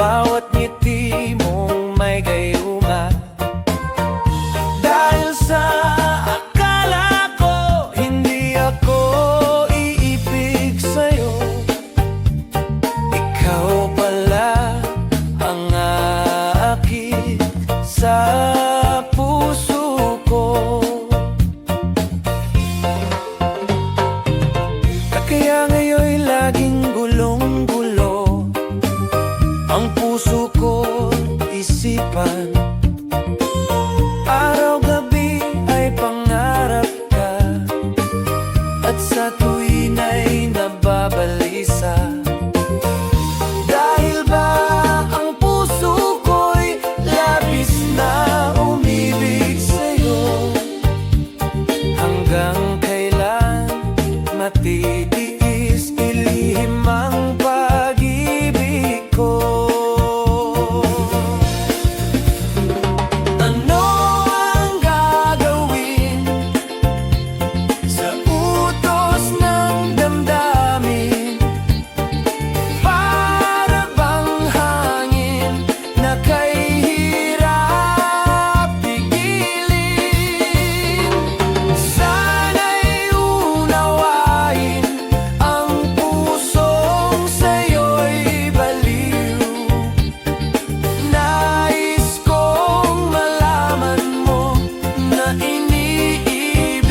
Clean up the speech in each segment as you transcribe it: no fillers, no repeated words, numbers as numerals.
bawat ngiti mong may gayuma. Dahil sa akala ko hindi ako iibig sa'yo, ikaw pala ang aakit sa puso ko. Kaya ngayon'y laging gulong-gulo ang puso ko, isipan. Araw-gabi ay pangarap ka, at sa tuwin ay nababalisa. Dahil ba ang puso ko'y labis na umibig sa'yo? Hanggang kailan matitiis ilihim ang pag-ibig ko? Ano ang gagawin sa utos ng damdamin? Para bang hangin na kay hirap pigilin? Sana'y unawain ang pusong sa'yo'y baliw. Nais kong malaman mo na iniibig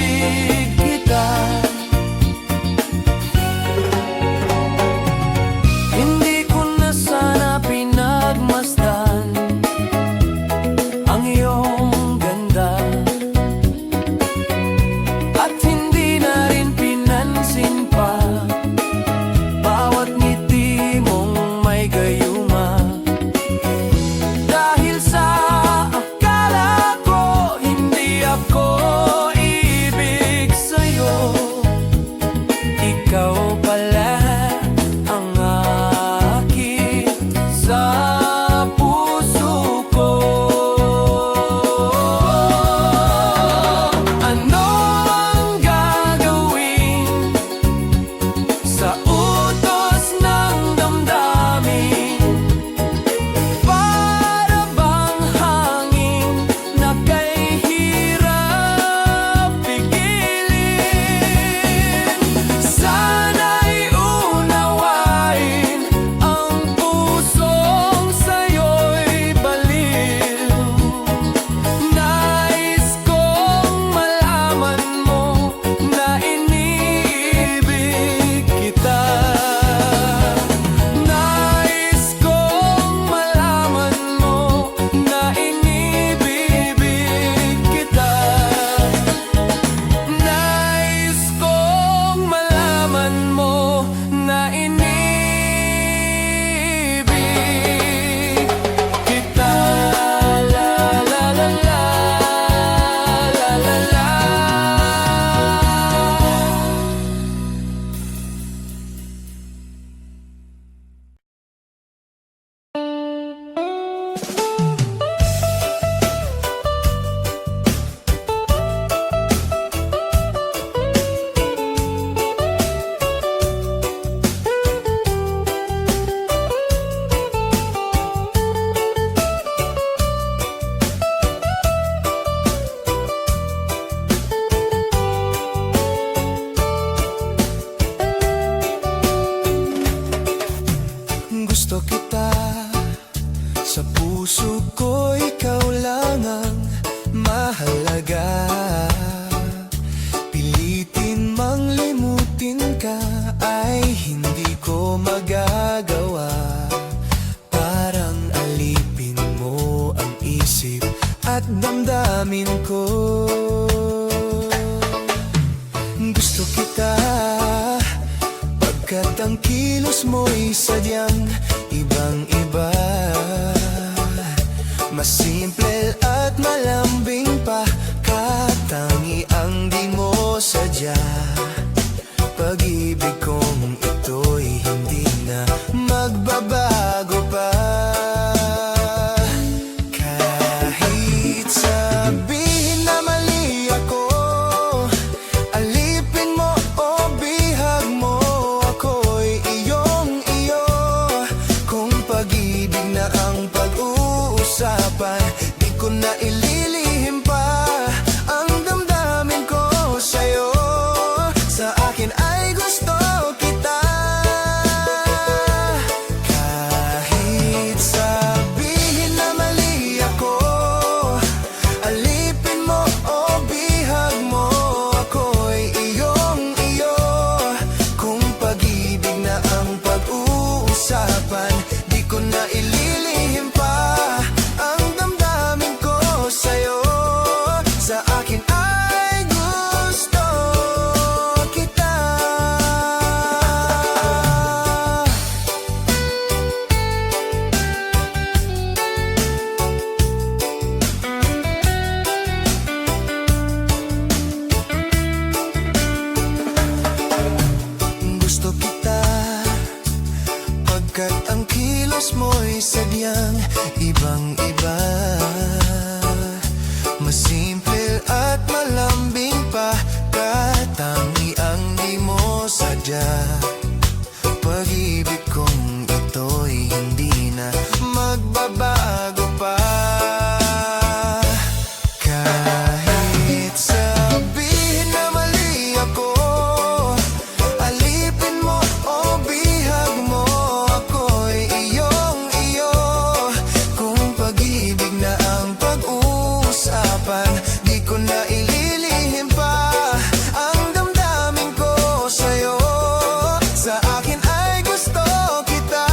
kita. Hindi ko na sana pinagmasdan ang iyong ganda, at hindi na rin pinansin pa bawat ngiti mong may gayuma. Dahil sa akala ko hindi ako iibig sa'yo, ikaw pala ang aakit sa puso ko. Ano ang gagawin sa utos ng damdamin? Para bang hangin na kay hirap pigilin? Sana'y unawain ang pusong sa'yo'y baliw. Nais kong malaman mo na iniibig kita. Nais kong malaman mo na inibibig kita. Nais kong malaman mo na inibig kita. La la la la, la la la. Gusto kita, sa puso ko ikaw lang ang mahalaga. Pilitin mang limutin ka ay hindi ko magagawa. Parang alipin mo ang isip at damdamin ko. Gusto kita pagkat ang kilos mo'y sadyang ibang-iba. Mas simple at malambing pa, katangi ang di mo sadya. Pag-ibig kong ito'y hindi na magbabago pa. Kahit sabihin na mali ako, alipin mo o bihag mo, ako'y iyong-iyo. Kung pag-ibig na ang kilos mo'y sadyang ibang-iba. Masimple at malambing pa, katangiang di mo sadya. Pag-ibig kong ito'y hindi na magbabago pa. Kahit sabihin na mali ako, alipin mo o bihag mo, ako'y iyong-iyo. Kung pag-ibig na ang pag-uusapan, di ko na ililihim pa ang damdamin ko sa'yo. Sa akin ay gusto kita.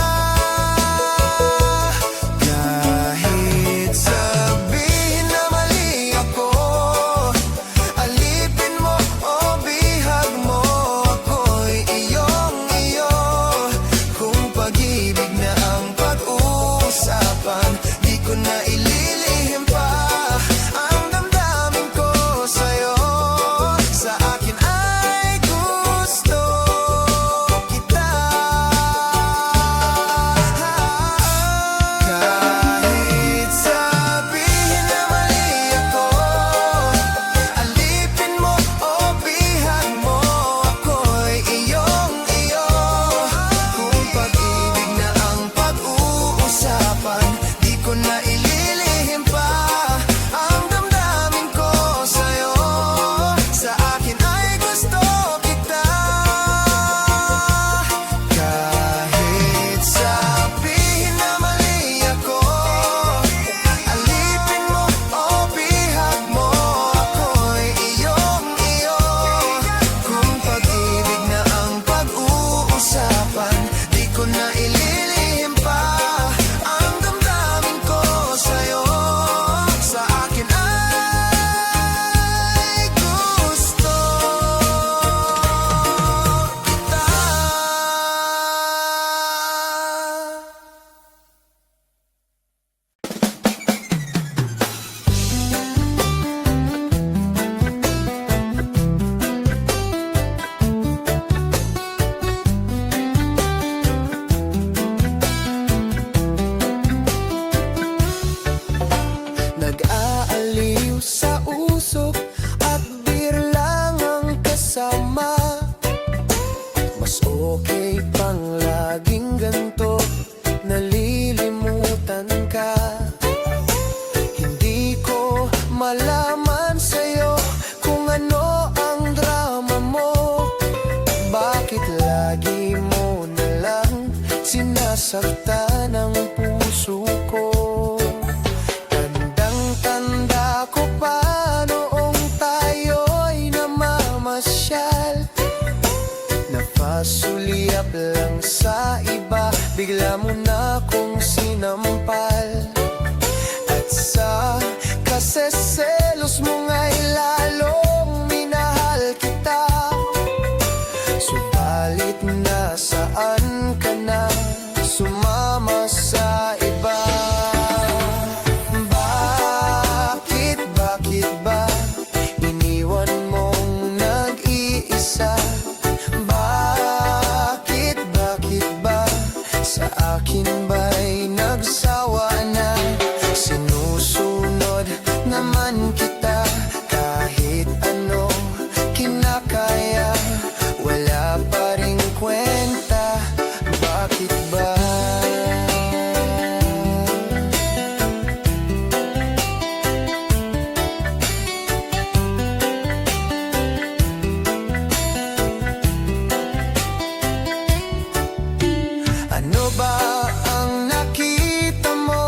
Kahit sabihin na mali ako, alipin mo o bihag mo, ako'y iyong-iyo. Kung pag-ibig na ang pag-uusapan, di ko na ililihim pa ang damdamin ko sa'yo. Sa akin ay gusto kita. Kahit sabihin na mali ako, alipin mo o bihag mo, ako'y iyong-iyo. Kung pag-ibig na ang pag-uusapan, di ko na ililihim pa ang damdamin ko sa'yo. Sa akin ay gusto kita. Kahit sabihin na mali ako, alipin mo o bihag mo, ako'y iyong-iyo. Kung pag-ibig na ang pag-uusapan, di ko na ililihim pa ang damdamin ko sa'yo. Sa akin ay gusto kita. Nag-aaliw sa usok at beer lang ang kasama. Mas okay pang laging ganto, nalilimutan ka. Hindi ko malaman sa'yo kung ano ang drama mo. Bakit lagi mo na lang sinasaktan ang puso ko? Tandang-tanda ko pa noong tayo'y namamasyal. Napasulyap lang sa iba, bigla mo na kong sinampal. At sa kaseselos mo nga'y lalong minahal kita. Subalit nasaan ka na, sumama sa iba? Bakit ba iniwan mong nag-iisa? Bakit ba sa akin ba'y nagsawa na? Sinusunod naman kita kahit ano kinakaya, wala pa ring kwenta. Bakit ba? Ano ba ang nakita mo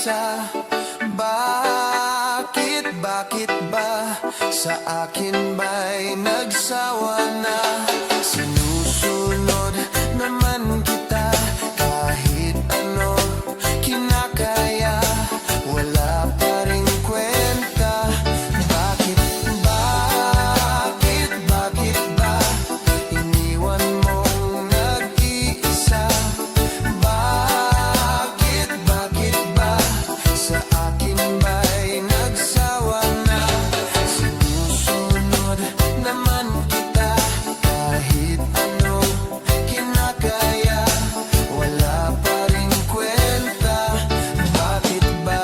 nag-iisa? Bakit ba sa akin ba'y nagsawa na? Sinusunod naman kita kahit ano kinakaya, wala pa rin kwenta. Bakit ba iniwan mong nag-iisa? Bakit ba sa akin ba'y nagsawa na? Sinusunod naman kita kahit ano kinakaya, wala pa rin kwenta. Bakit ba?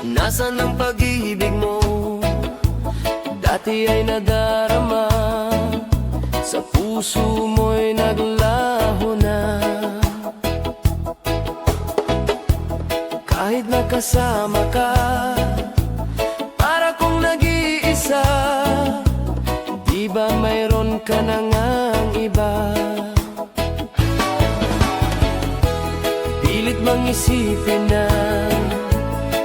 Nasaan ang pag-ibig mo? Dati ay nadarama, sa puso mo'y naglaho na. Kahit nakasama ka, para kong nag-iisa. Di ba mayroon ka na ngang iba? Pilit mang isipin na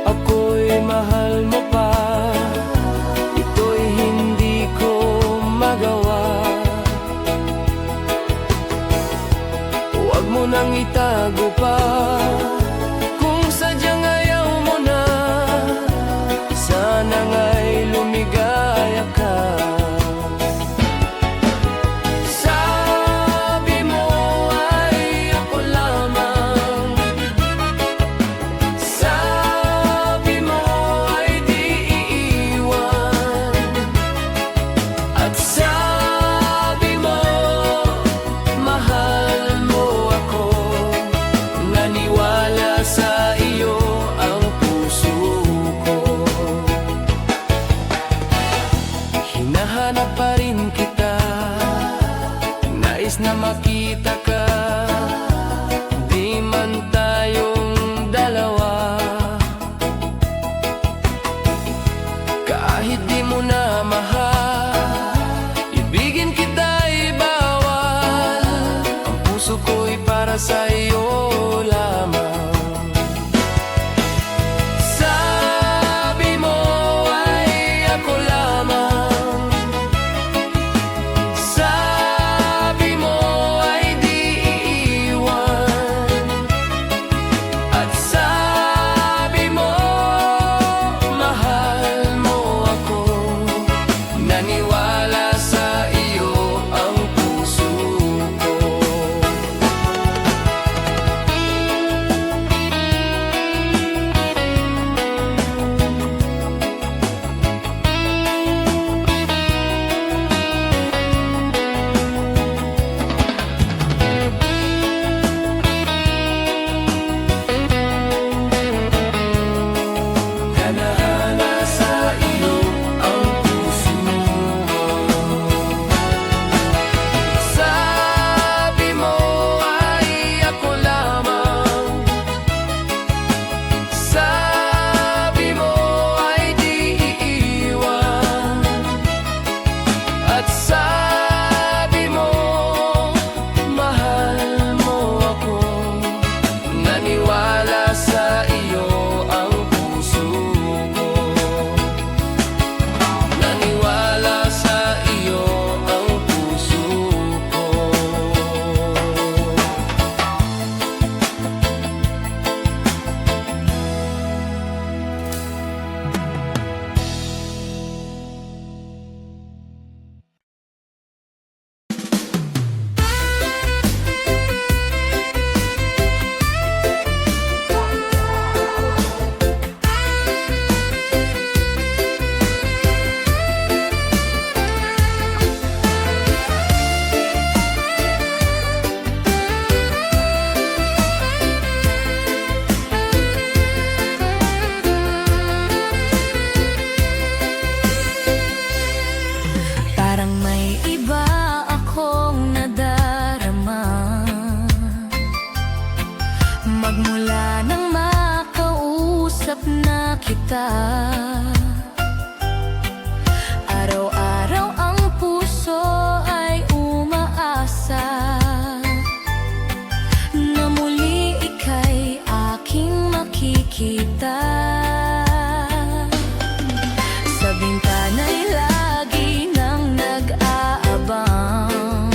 ako'y mahal mo pa, ito'y hindi ko magawa. Huwag mo nang itago pa, kung sadyang ayaw mo na, sana nga'y lumigaya ka. Sabi mo ay ako lamang, kita. Araw-araw ang puso ay umaasa na muli ika'y aking makikita. Sa bintana'y lagi nang nag-aabang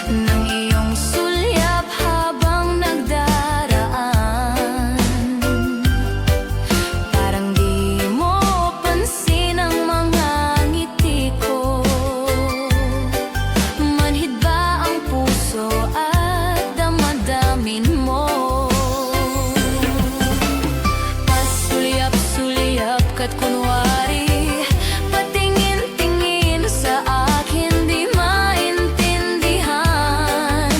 ng iyong sulyap habang nagdaraan. Parang di mo pansin ang mga ngiti ko. Manhid ba ang puso at damdamin mo? Pasulyap-sulyap ka't kunwari, patingin-tingin sa akin, di maintindihan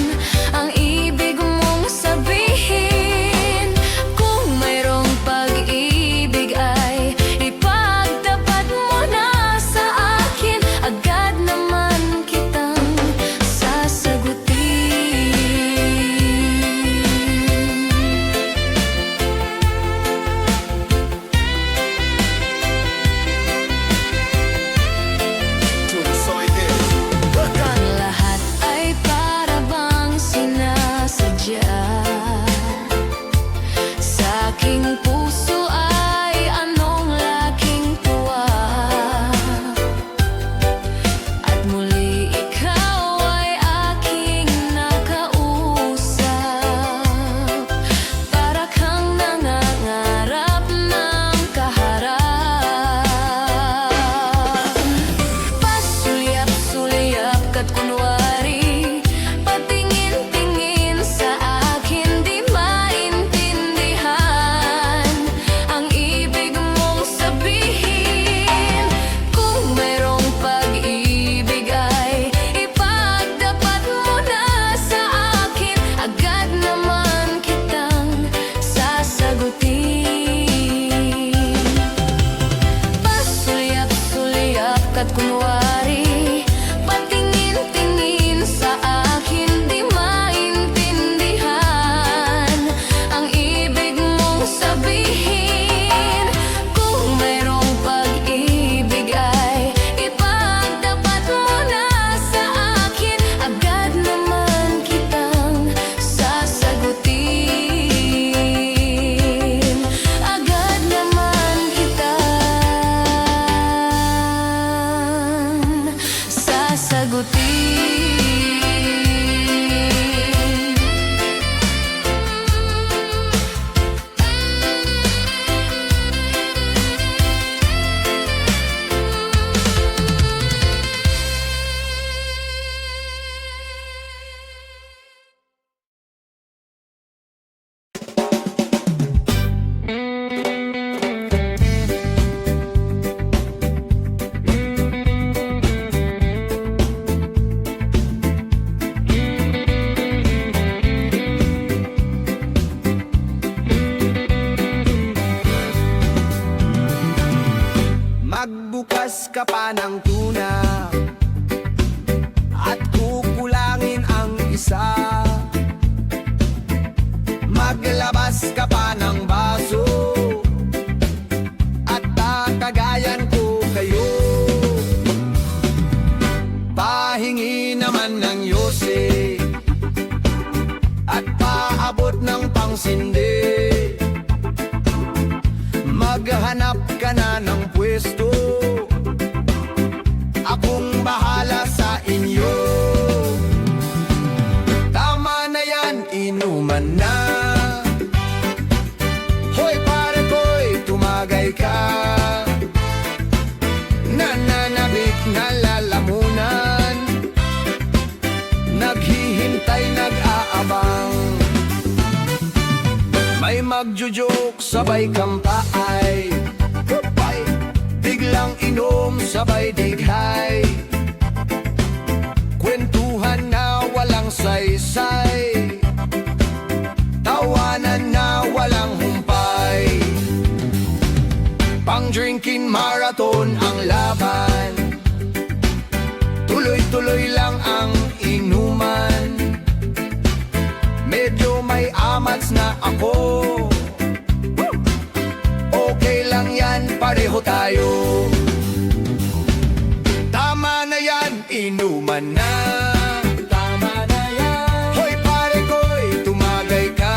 ang ibig mong sabihin. Kung mayroong pag-ibig ay ipagtapat mo na sa akin, agad naman kitang sasagutin. Ang lahat ay para bang sinasadya. Sa aking puso ay anong laking tuwa. At muli ikaw ay aking nakausap. Para kang nangangarap ng kaharap. Pasulyap-sulyap ka't kunwari, patingin-tingin sa akin, di maintindihan ang ibig mong sabihin. Kung mayroong pag-ibig ay ipagtapat mo na sa akin, agad naman kitang sasagutin. Pasulyap-sulyap ka't kunwari, patingin-tingin sa akin, di maintindihan ang ibig mong sabihin. Kung mayroong pag-ibig ay ipagtapat mo na sa akin, agad naman kitang sasagutin. Agad naman kitang sasagutin. Magbukas ka pa ng tuna at kukulangin ang isa. Maglabas ka pa ng baso at tatagayan ko kayo. Pahingi naman ng yose at paabot ng pangsindi. Maghanap ka na ng pwesto, akong bahala sa inyo. Tama na yan, inuman na. Hoy pare ko'y tumagay ka. Nananabik na lalamunan, naghihintay, nag-aabang. May magjo-joke, sabay kampay, biglang inom, sabay dighay. Kwentuhan na walang saysay, tawanan na walang humpay. Pang-drinking marathon ang laban, tuloy-tuloy lang ang inuman. Medyo may amats na ako, pareho tayo. Tama na yan, inuman na. Tama na yan. Hoy pare ko'y tumagay ka.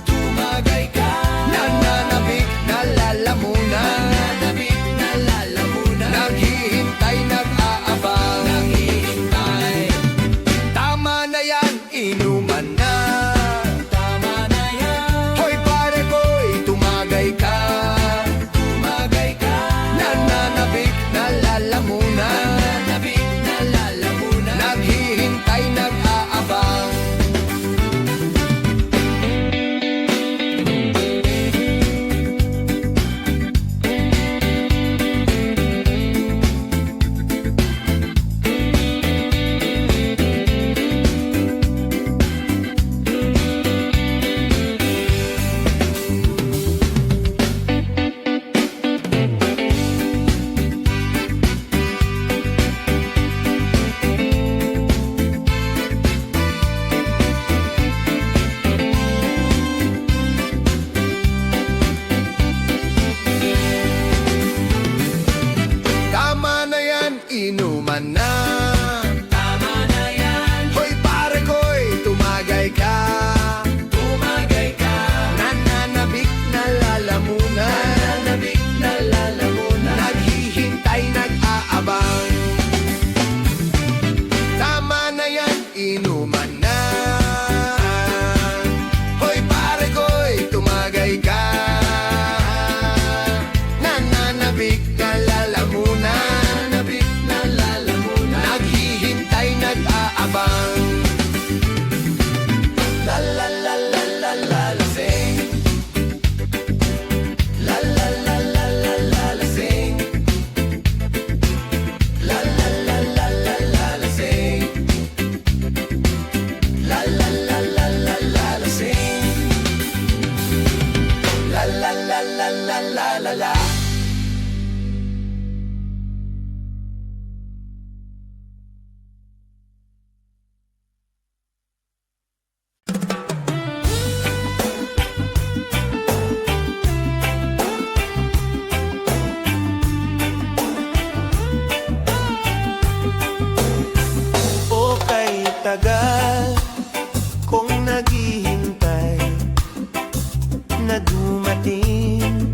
Tumagay ka. Nananabik na lalamunan. Nananabik na lalamunan. Naghihintay, nag-aabang. Naghihintay. Tama na yan, inuman na. Tama na yan. Hoy pare ko'y tumagay ka. Tumagay ka. Nananabik na lalamunan. Nananabik na lalamunan. Naghihintay, nag-aabang. Tama na yan, inuman na. Tama na yan. Hoy pare ko'y tumagay ka. Tumagay ka. Nananabik na lalamunan. Nananabik na lalamunan. Naghihintay, nag-aabang. Tama na yan, inuman na. Hoy pare ko'y tumagay ka. Nananabik na lalamunan. Nananabik na lalamunan. Naghihintay, nag-aabang. La la la la la la la sing. La la la la la la la sing. La la la la la la la sing. La la la la la la la sing. La la la la la la la la. O kay tagal kong naghihintay na dumating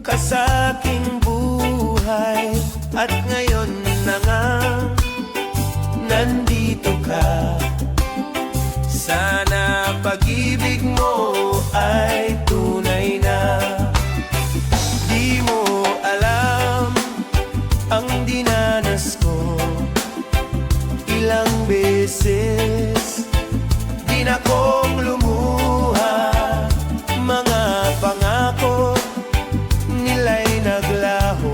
ka sa aking buhay, at ngayon na nga nandito ka. Sana pag-ibig mo ay tunay na. Di mo alam ang dinanas ko. Ilang beses din akong lumuha. Mga pangako nila'y naglaho.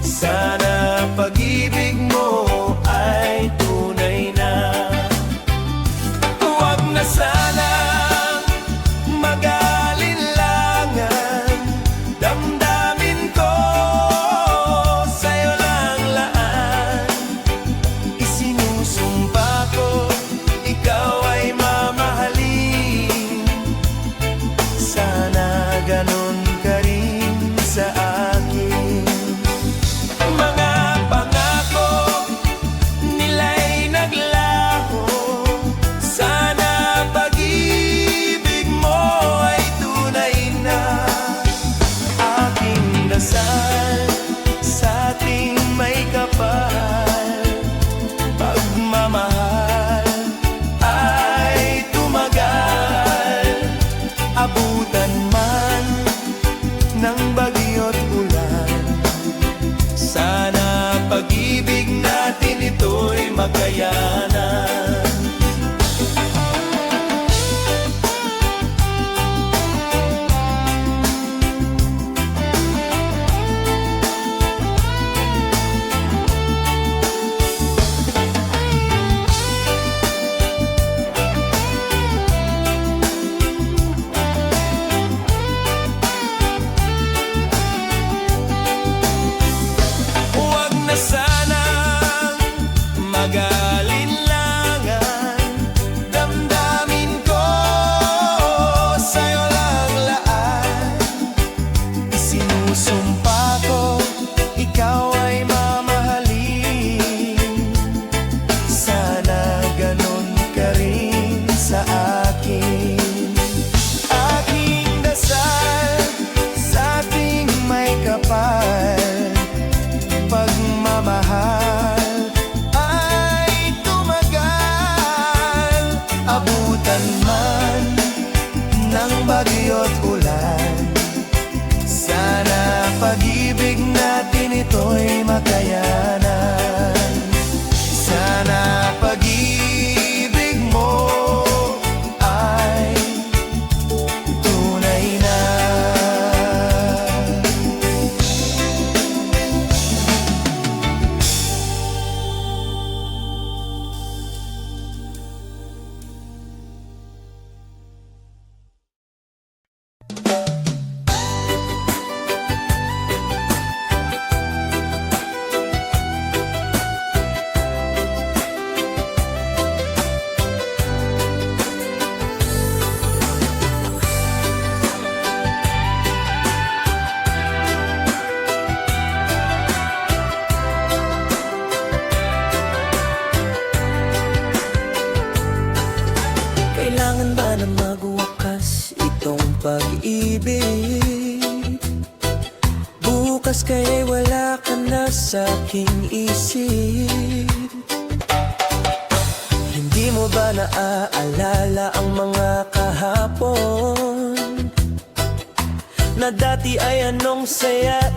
Sana pag-ibig mo ay tunay na. Huwag na sanang mag-alinlangan. Damdamin ko sa'yo lang laan. Isinusumpa ko, ikaw ay mamahalin. Sana ganon ka rin sa akin. Mga pangako nila'y naglaho. Sana pag-ibig mo ay tunay na. Aking dasal sa ating may kapal, pagmamahal ay tumagal. Abutan man ng bagyo't ulan, sana pag-ibig natin ito'y makayanan. Huwag na sanang mag-alin bagyo't ulan. Sana pag-ibig natin ito'y makayanan. Sana pag-ibig mo ay tunay na. Kailangan ba na magwakas itong pag-ibig? Bukas kaya'y wala ka na sa aking isip. Hindi mo ba naaalala ang mga kahapon? Na dati ay anong saya't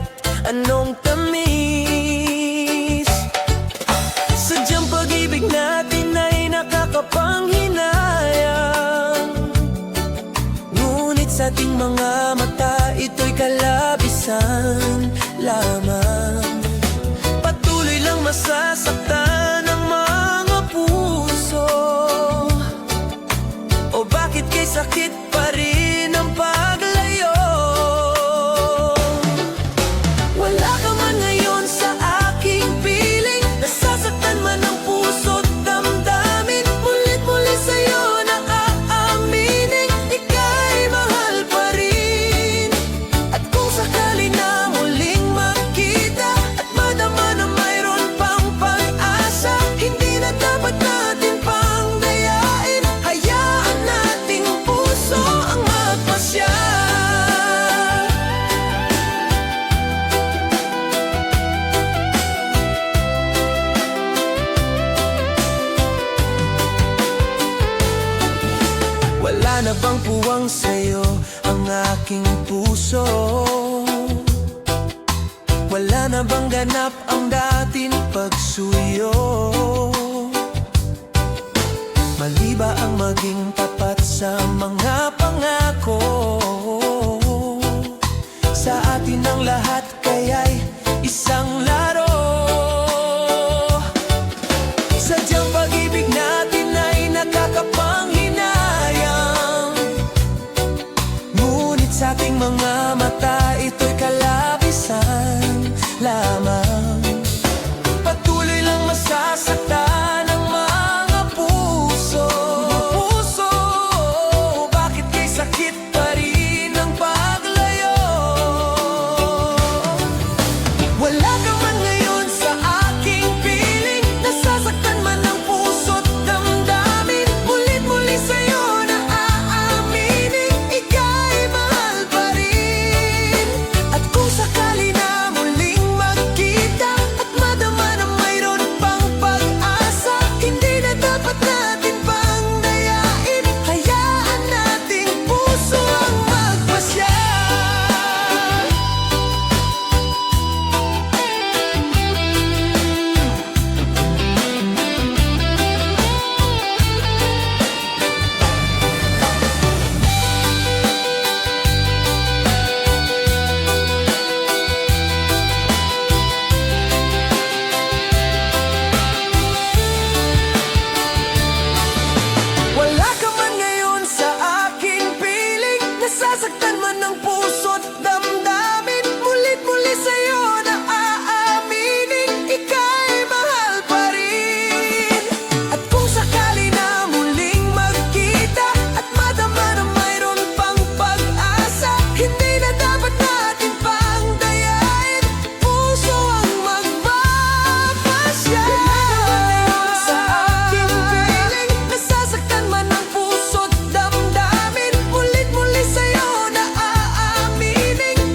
anong tamis. Sadyang pag-ibig natin ay nakakapanghinayang, ngunit sa ating mga mata ito'y kalabisan lamang. Patuloy lang masasaktan ang mga puso. O bakit kay sakit pa rin ang paglayo? Wala ka man ngayon sa aking piling, nasasaktan man ang puso't damdamin. Mulit-muli sa'yo na aaminin, ika'y mahal pa rin. At kung sakali na muling makita at madama na mayroon pang pag-asa, hindi na dapat natin pang dayain. Hayaan nating puso ang magpasya. Wala na bang puwang sa'yo ang aking puso? Wala na bang ganap ang dating pagsuyo? Mali ba ang maging tapat sa mga pangako? Sa atin ang lahat kaya'y isang laro. Sadyang pag-ibig natin ay nakakapanghinayang, ngunit sa ating mga mata ito'y kalabisan lamang. Patuloy lang masasaktan ang mga puso. Bakit kay sakit pa rin ang paglayo? Wala ka man ngayon sa aking piling, nasasaktan man ang puso't damdamin. Mulit-muli sa'yo na aaminin, ika'y mahal pa rin. At kung sakali na muling magkita at madama na mayroon pang pag-asa, hindi na dapat natin pang dayain. Hayaan nating puso ang magpasya. Wala ka man ngayon sa aking piling, nasasaktan man ang puso't damdamin. Mulit-muli sa'yo na aaminin, ika'y mahal pa rin. At kung sakali na muling magkita at madama na mayroon pang pag-asa, hindi na dapat natin pang dayain. Puso ang magpapasya. Sa aking piling, nasasaktan man ang puso't damdamin. Mulit-muli sa'yo na aaminin,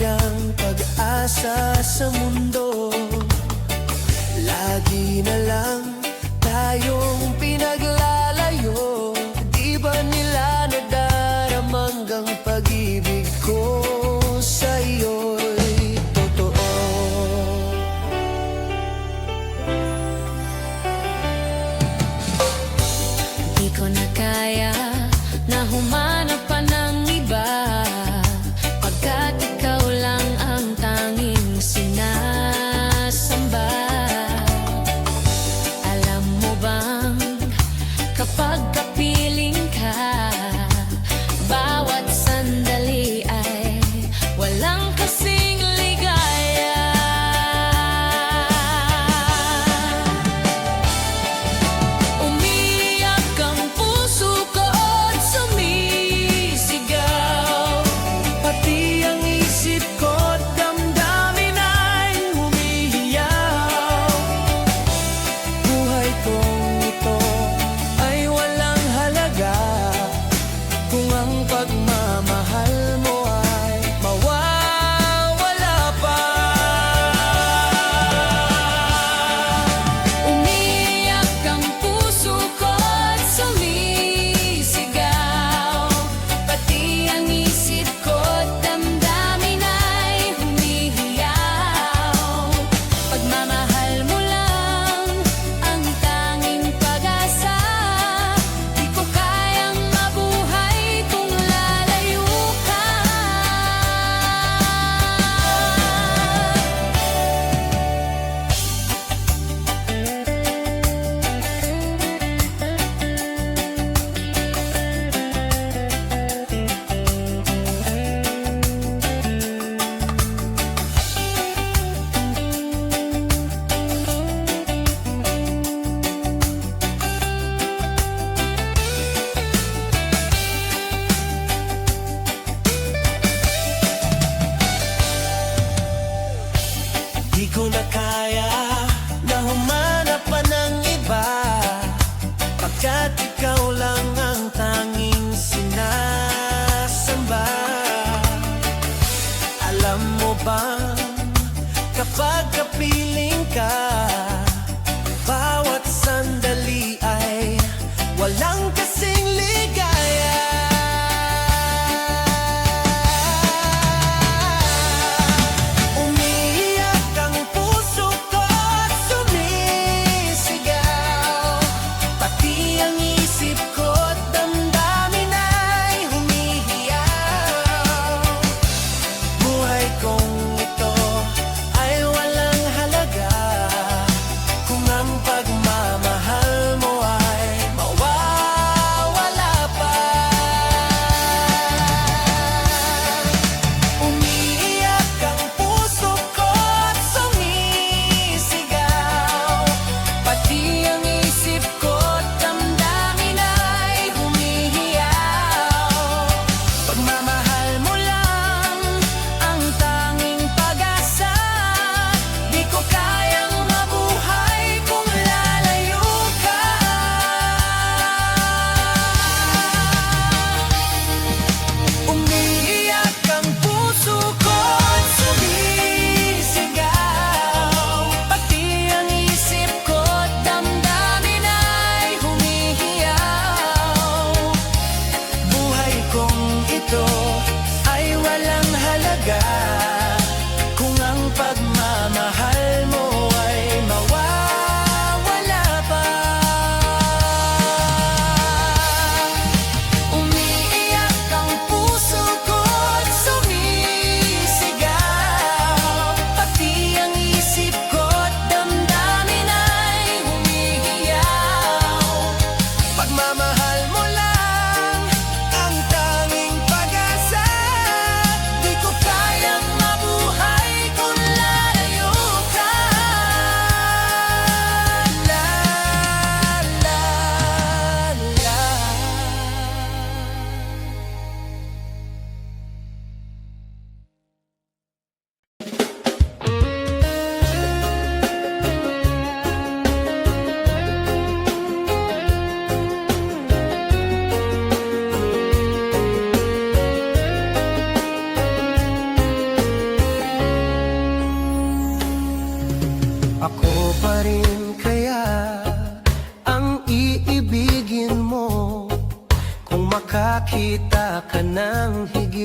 tirang pag-asa sa mundo. Lagi na lang tayong pinaglalayo. Di ba nila nadaramang ang pag-ibig ko sa iyo'y totoo? Di ko na kaya na humanap pa ng iba, pagkat ikaw lang ang tanging sinasamba.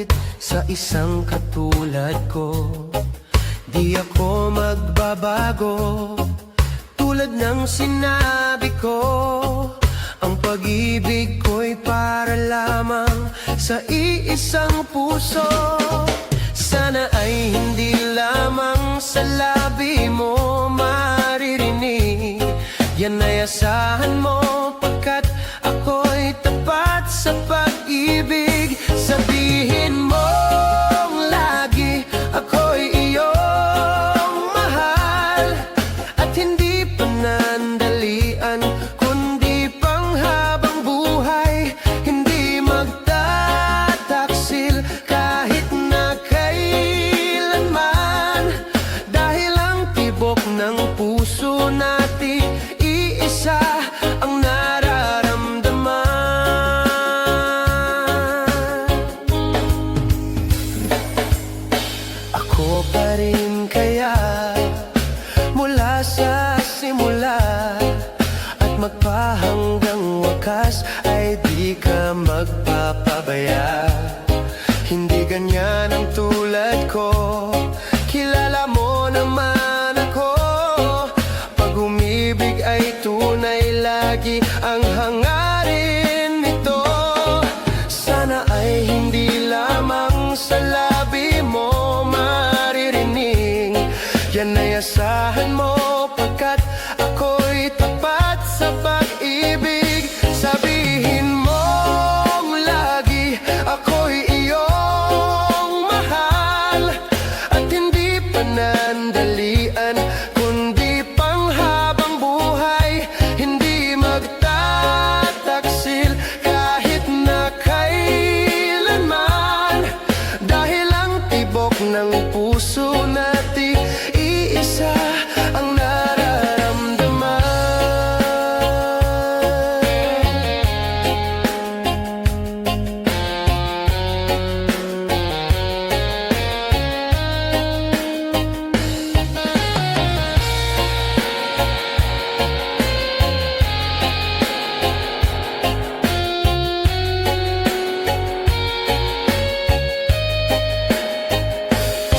kahit sa isang katulad ko. Di ako magbabago, tulad ng sinabi ko. Ang pag-ibig ko'y para lamang sa iisang puso. Sana ay hindi lamang sa labi mo maririnig. Yan ay asahan mo, pagkat ako'y tapat sa pag-ibig. Sabihin mo lagi, ako'y iyong mahal. At hindi panandalian, kundi panghabang buhay. Hindi magtataksil kahit na kailanman. Dahil ang tibok ng puso natin, iisa ang nararamdaman. Ako pa rin kaya, mula sa simula at magpahanggang wakas, ay di ka magpapabaya. Hindi ganyan ang tulad ko, kilala mo naman ako. Pag umibig ay tunay, lagi ang hangarin nito. Sana ay hindi lamang sa labi mo maririnig. Yan ay asahan mo, pagkat ako'y tapat sa pag-ibig. Sabihin mong lagi, ako'y iyong mahal. At hindi panandalian, kundi panghabang buhay. Hindi magtataksil kahit na kailanman. Dahil ang tibok ng puso natin, iisa ang nararamdaman.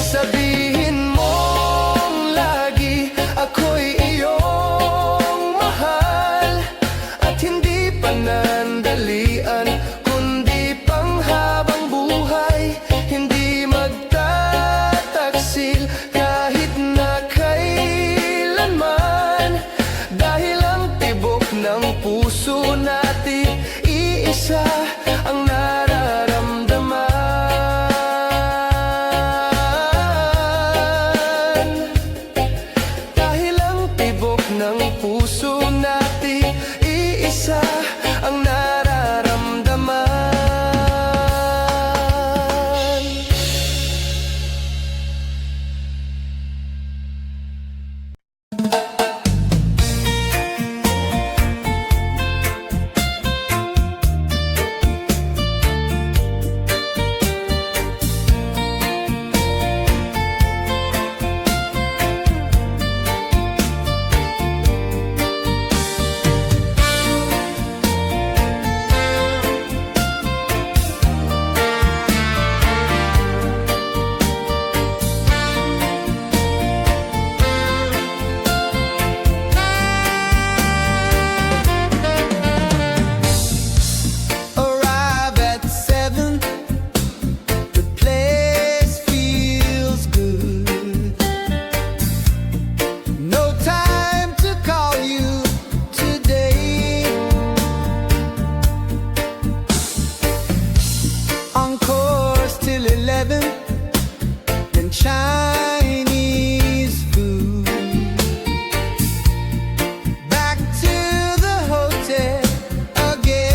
Sabihin mong lagi, ako'y iyong mahal. At hindi panandalian, kundi panghabang buhay. Hindi magtataksil kahit na kailanman. Dahil ang tibok ng puso natin, iisa ang nararamdaman. Dahil ang tibok ng puso natin, iisa ang nararamdaman. Arrive at 7, the place feels good. No time to call you today. On course till 11, then Chinese food. Back to the hotel again.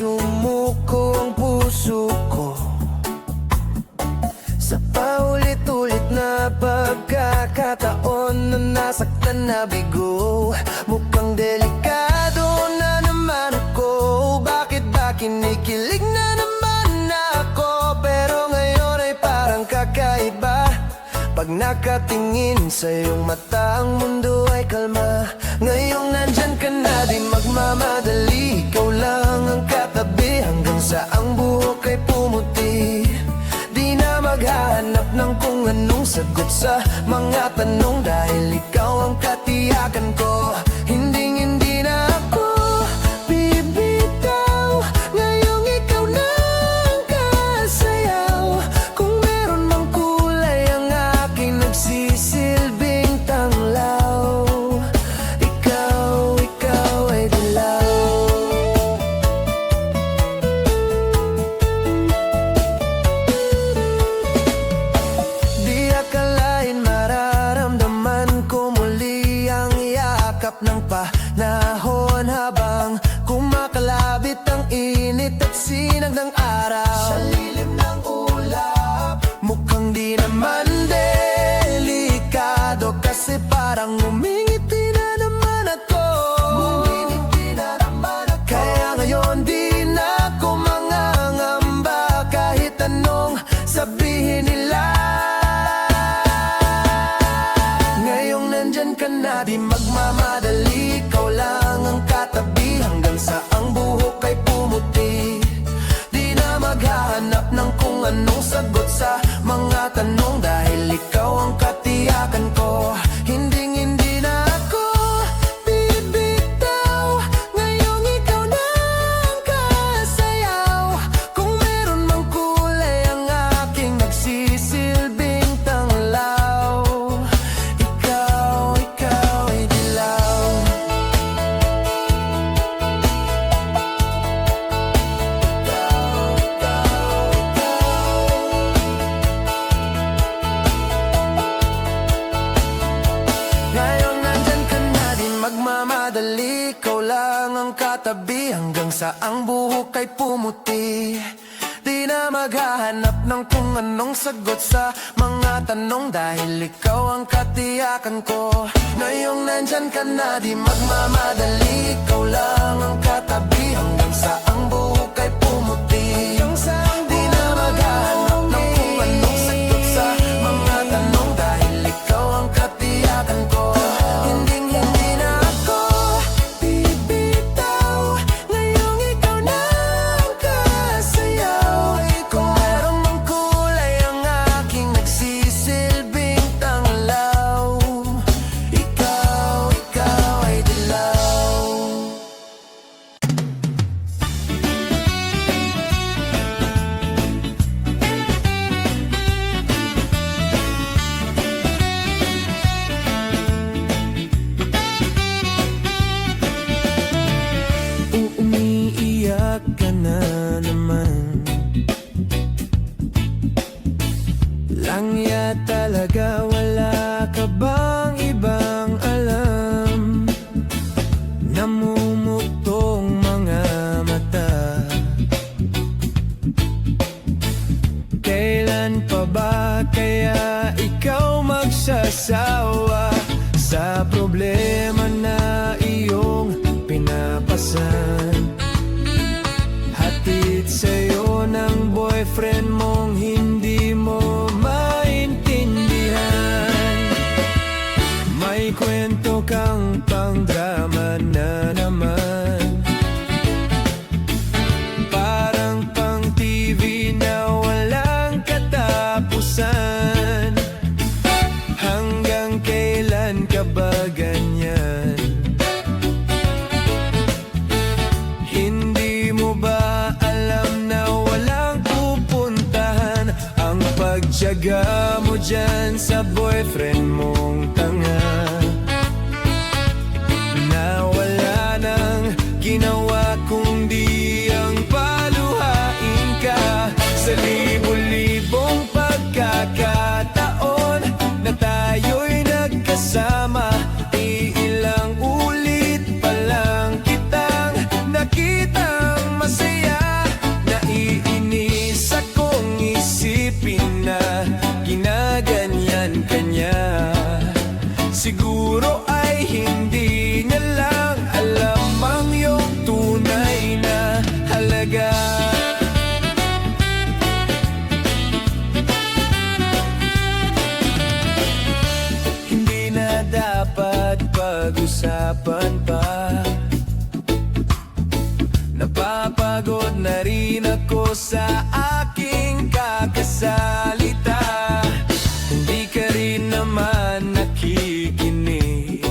sumuko ang puso ko sa paulit-ulit na pagkakataon na nasaktan na bigo. Mukhang delikado na naman ako. Bakit ba kinikilig na naman ako? Pero ngayon ay parang kakaiba. Pag nakatingin sa iyong mata, ang mundo ay kalma. Ngayong nandyan ka na, di magmamadali. Ikaw lang ang katabi hanggang sa ang buhok ay pumuti. Di na maghahanap ng kung anong sagot sa mga tanong, dahil ikaw ang katiyakan ko. Hindi na ako bibitaw. Ngayong ikaw na ang kasayaw. Kung meron mang kulay ang aking nagsisilbing tanglaw, ikaw ay dilaw. Di akalain mararamdaman ko muli ang yakap ng panahon, habang kumakalabit ang init at sinag ng araw sa lilim ng ulap. Mukhang di naman delikado, kasi parang umingiti na naman ako. Kaya ngayon di na ako mangangamba, kahit anong sabihin nila. Ngayong nandyan ka na, di magmamadali. Ikaw lang ang katabi hanggang sa ang buhok ay pumuti. Di na maghahanap ng kung anong sagot sa mga tanong, dahil ikaw ang katiyakan ko. Hindi na ako bibitaw. Ngayong ikaw na ang kasayaw. Kung meron mang kulay ang aking nagsisilbing tanglaw, ikaw ay dilaw. Ngayon nandyan ka na, di magmamadali. Ikaw lang ang katabi hanggang sa ang buhok ay pumuti. Di na maghahanap ng kung anong sagot sa mga tanong, dahil ikaw ang katiyakan ko. Ngayong nandyan ka na, di magmamadali. Ikaw lang ang katabi hanggang sa ang buhok ay pumuti. Di na maghahanap ng kung anong sagot sa mga tanong, dahil ikaw ang katiyakan ko. Hindi na ako bibitaw. Ngayong ikaw na ang kasayaw. Kung meron mang kulay ang aking nagsisilbing tanglaw, ikaw ay dilaw. Umiiyak ka na naman. Langya talaga, wala ka bang ibang alam? Namumuktong mga mata. Kailan pa ba kaya ikaw magsasawa sa problema na iyong pinapasan? Hatid sa'yo ng boyfriend mong hindi mo maintindihan. May kwento kang pang-drama na naman, parang pang-TV na walang katapusan. Hanggang kailan ka ba ganyan? Hindi mo ba alam na walang pupuntahan ang pagtiyaga mo dyan sa boyfriend mong tanga, na wala nang ginawa kundi ang paluhain ka sa libo-libong pagkakataon na tayo'y nagkasama. Iilang ulit pa lang kitang nakitang masaya. Siguro ay hindi niya lang alam ang iyong tunay na halaga. Hindi na dapat pag-usapan pa. Napapagod na rin ako sa aking kakasalita. Hindi ka rin naman nakikinig.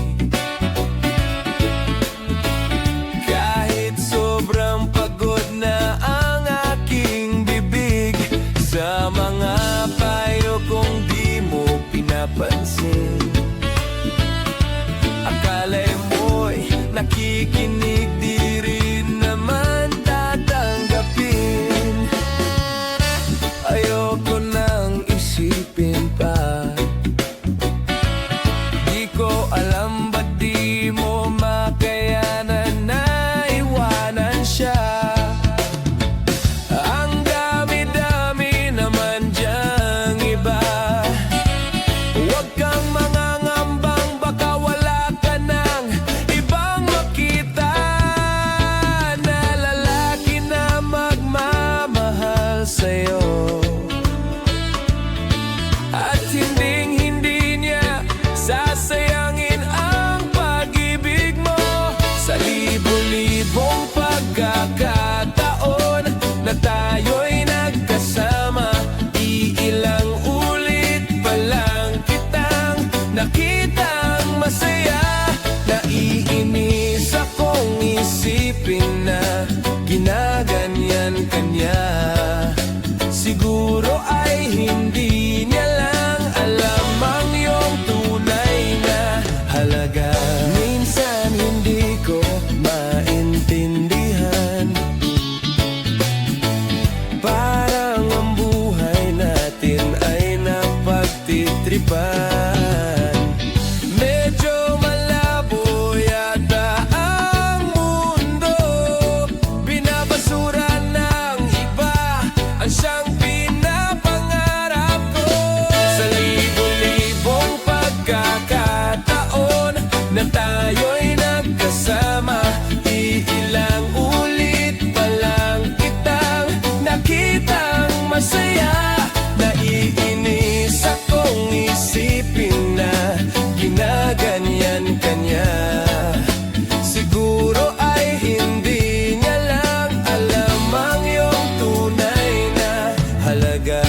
Kahit sobrang pagod na ang aking bibig, sa mga payo kong di mo pinapansin. Akala'y mo'y nakikinig, di rin naman tatanggapin. Ayoko nang isipin pa. Di ko alam ba't di mo makayanan na iwanan siya. Ang dami-dami naman diyang iba. Huwag kang mangangambang, baka wala ka nang ibang makita na lalaki na magmamahal sa'yo. At hinding-hindi niya sasayangin ang pag-ibig mo. Sa libo-libong pagkakataon na tayo'y nagkasama, iilang ulit pa lang kitang nakitang masaya. Naiinis akong isipin na ginaganyan ka niya. Siguro ay hindi niya lang alam ang iyong tunay na halaga. Minsan hindi ko maintindihan, parang ang buhay natin ay napagtitripan. Medyo malabo yata ang mundo, binabasura ng iba ang siyang pinapangarap ko. Sa libo-libong pagkakataon na tayo'y nagkasama, iilang ulit pa lang kitang nakitang masaya. Naiinis akong isipin na ginaganyan ka niya. Siguro ay hindi niya lang alam ang iyong tunay na halaga.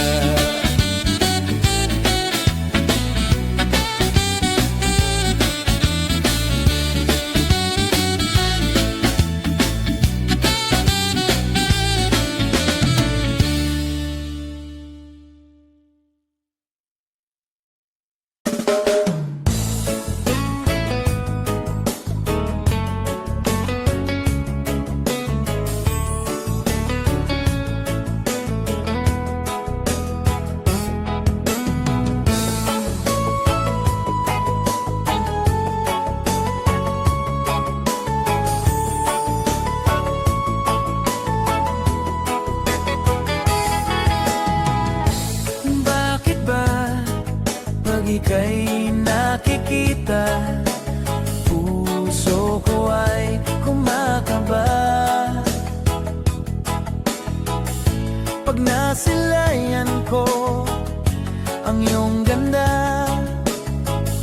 Bakit ba pag ika'y nakikita, puso ko ay kumakaba? Pag nasilayan ko ang iyong ganda,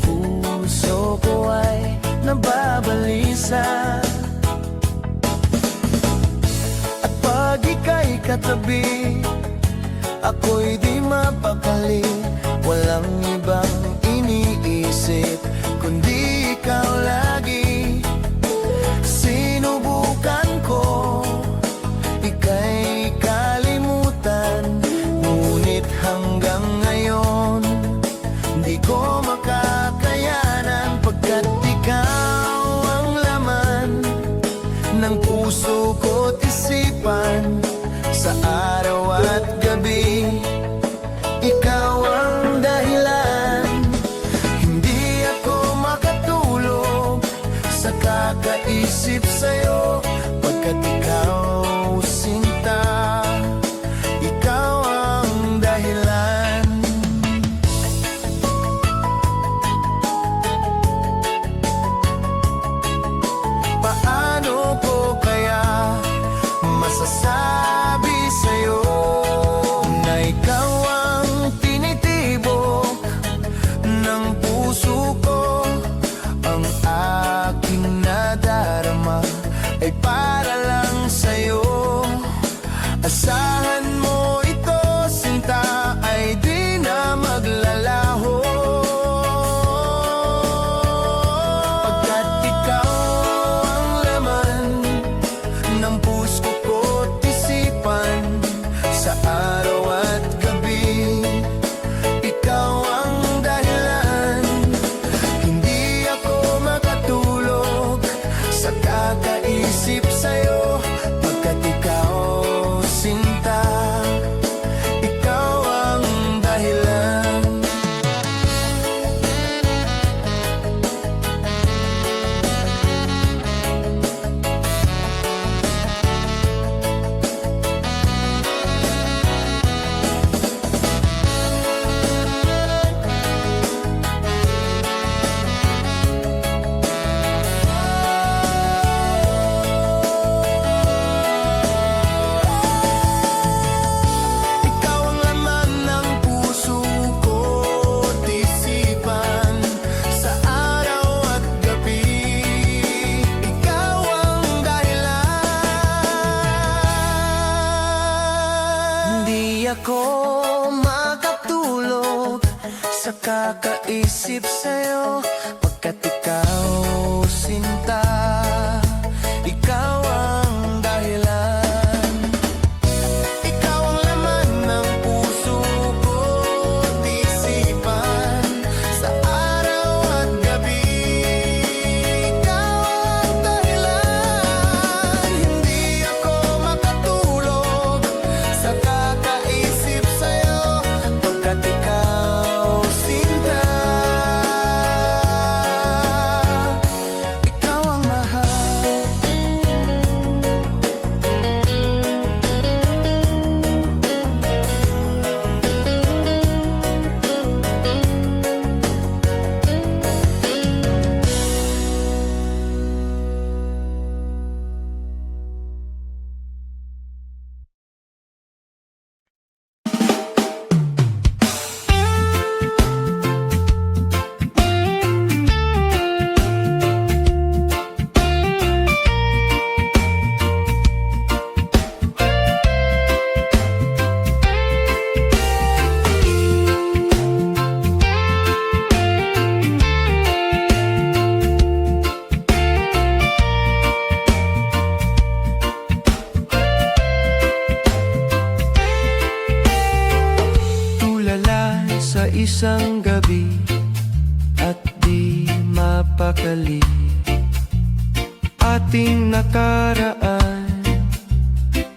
puso ko ay nababalisa. At pag ika'y katabi, ako'y di mapakali. Walang ibang iniisip kundi ikaw lagi. Sinubukan ko ika'y kalimutan, ngunit hanggang ngayon di ko makakayanan. Pagkat ikaw ang laman ng puso ko't isipan, sa araw at gabi ikaw ang dahilan. Hindi ako makatulog sa kakaisip sa'yo, pagkat ikaw sinta, ikaw ang dahilan. ay para lang sa'yo. Asahan mo ito, sinta, ay di na maglalaho. Pagkat ikaw ang laman ng puso ko't isipan, sa araw at gabi, ikaw ang dahilan. Hindi ako makatulog sa kakaisip sa'yo, pagkat ikaw, sinta, ikaw ang dahilan. Ikaw ang laman ng puso ko't isipan, sa araw at gabi, ikaw ang dahilan. Hindi ako makatulog sa kakaisip sa'yo, pagkat ikaw, sinta, ikaw ang dahilan. Ikaw ang laman ng puso ko't isipan, sa araw at gabi, ikaw ang dahilan. Hindi ako makatulog sa kakaisip sa'yo, pagkat ikaw, sinta, ikaw ang mahal. Tulala sa isang gabi at di mapakali, ating nakaraan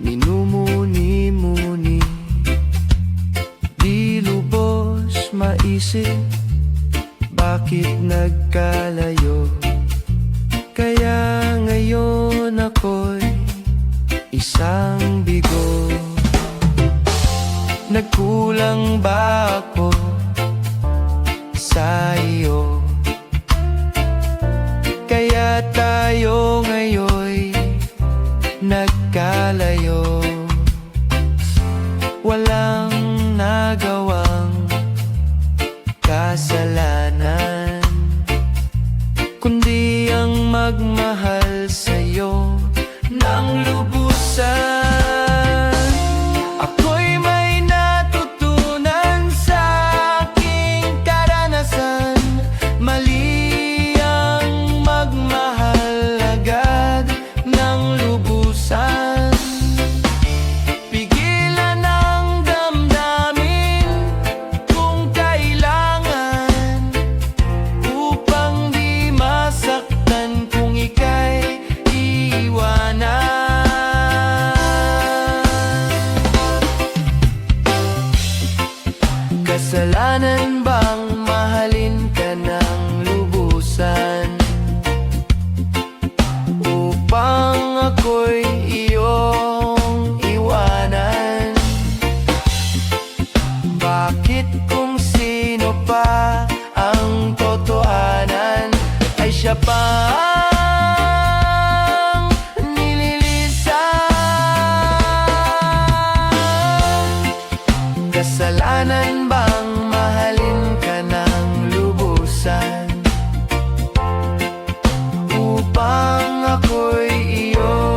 minumuni-muni, di lubos maisip bakit nagkalayo. Kaya ngayon ako'y isang bigo. Nagkulang ba ako sa iyo? Kaya tayo ngayon'y nagkalayo. Walang nagawang kasalanan, kundi ang magmahal sa'yo ng lubusan. Ako'y may natutunan sa aking karanasan, mali ang magmahal agad ng lubusan. Pigilan ang damdamin kung kailangan, upang di masaktan kung ika'y iwanan. Kasalanan bang mahalin ka ng lubusan, upang ako'y iyong iwanan? Bakit kung sino pa ang totohanan ay siya pa ang nililisan? Kasalanan bang mahalin ka ng lubusan, upang ako'y iyong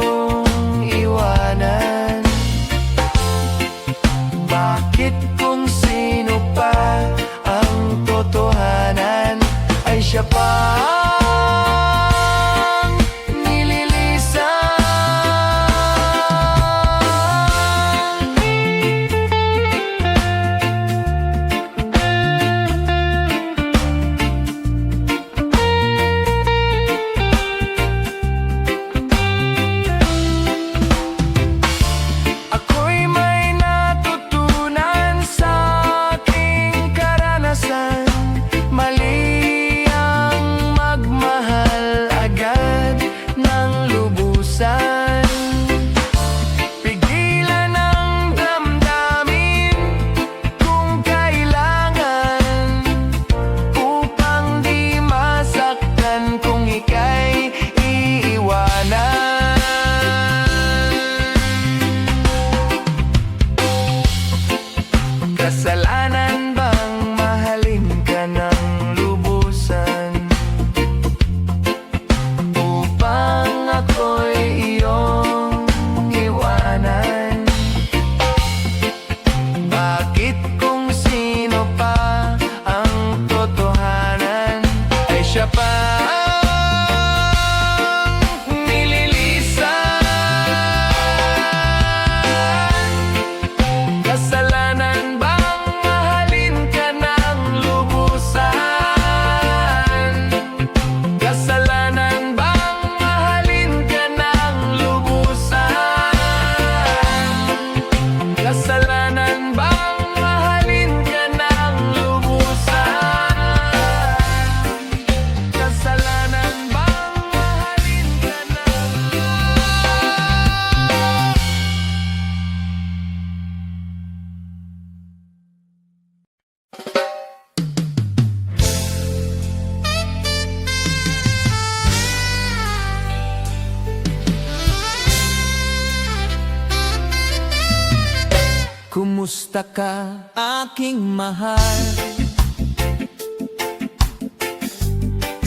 Kumusta ka, aking mahal?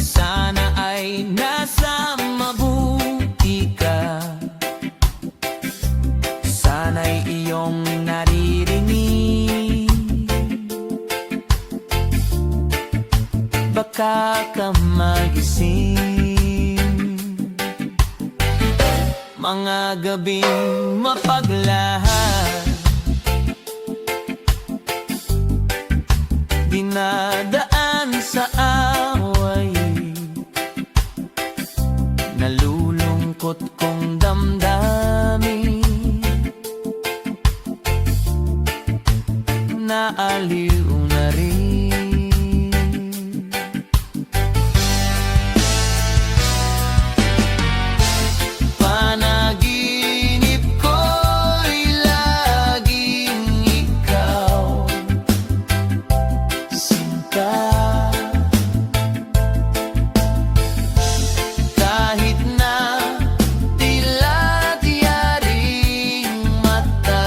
Sana ay nasa mabuti ka. Sana'y iyong naririnig. Baka ka magising mga gabing mapaglahat, dinadaan sa away, nalulungkot kong damdamin, naaliw na rin. Panaginip ko'y laging ikaw, sinta. Kahit na tila tiyaring mata,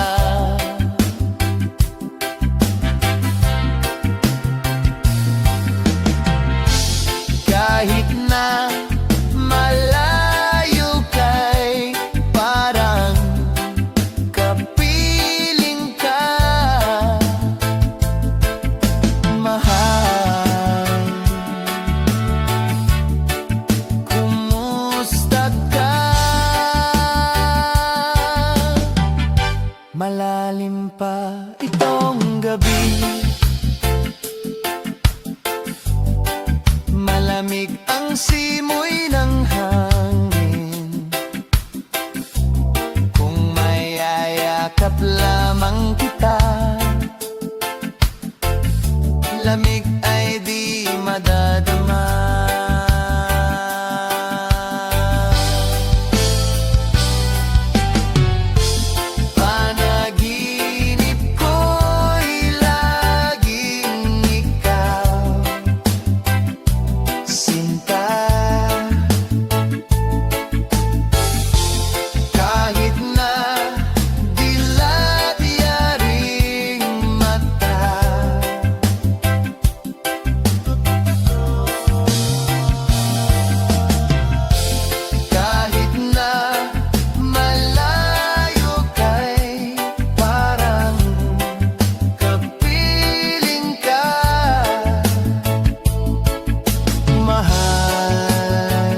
kahit na malayo kay parang kapiling ka, mahal. Kumusta ka? Malalim pa itong gabi, malamig ang simoy ng hangin. Kung mayayakap lamang kita, lamig ay di madadama. Panaginip ko'y laging ikaw, sinta. Kahit na dilat yaring mata, kahit na malayo kay parang kapiling ka, mahal.